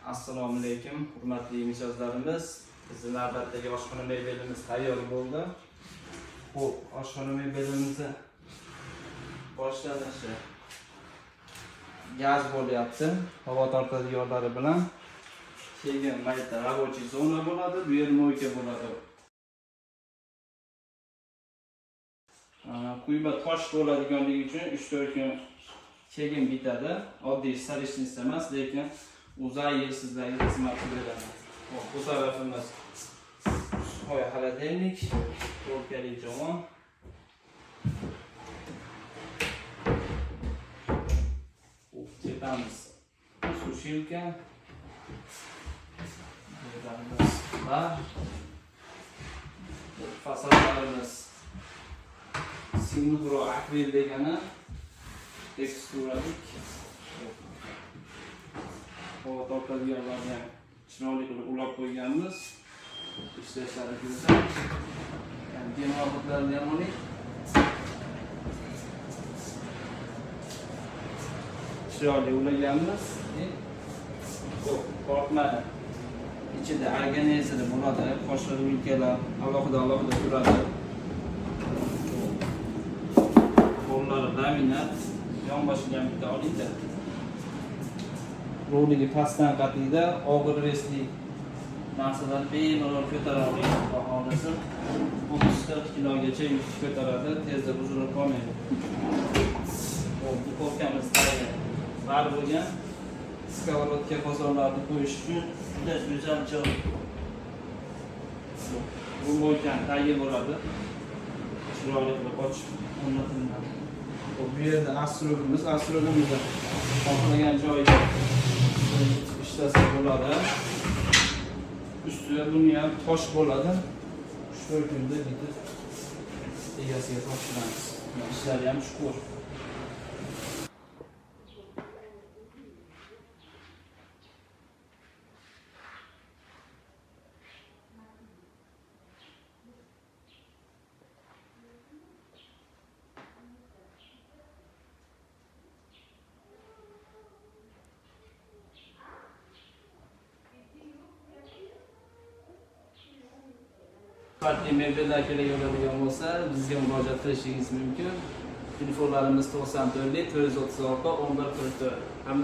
Assalomu alaykum, hurmatli mijozlarimiz. Bizning navbatdagi oshxona mebelimiz tayyor bo'ldi. Xo'p, oshxona mebelimizni boshlanishi gaz bo'lyapti. Havo tortadiganlari bilan keyin mayda rабочий zona bo'ladi, bu yer moyka bo'ladi. Quyma tosh bo'ladiganligi uchun 3-4 kun keyin bitadi. Oddiy sarishnis emas, lekin uzay yil sizlarga xizmat beradi. Bu tarafimiz soya холодильник, to'rkali javon. Tepamiz sushilka. Bar. Fasadlarimiz Sinugro akvil degani teksturadik. Havo tortadiganlarni chiroyli qilib ulab qo'yganmiz. Ishlashlari go'zal. Demoqlarni ham oling. Chiroyli ulaganmiz. Qo'rqmadi. İçinde organizeri bo'ladi, qo'shlar ülkeler alohida turadi. Qo'llari laminat, yonboshiga ham bitta olingda. Roligi pastdan qatida og'ir resli narsalar bemalol ko'tara oling. Baholasi 30-40 kilogacha yuk ko'taradi, tezda buzilib qolmaydi. Bu ko'rkamiz tayyor. Bar bo'lgan skоворodka qozonlarni qo'yish uchun juda go'zal joy. Bu moykan tayyor bo'ladi. Chiroyli qilib ochib o'rnatiladi. Bu yerda astrologimizni xohlagan joyga ishlasa bo'ladi. Ustiga buni ham tosh bo'ladi. 3-4 kunda bitib egasiga topshiramiz. Ishlari ham chuqur. Farklı mebellar kelayotgan bo'lsa, bizga murojaat qilishingiz mumkin. Telefonlarimiz 94 436 1144.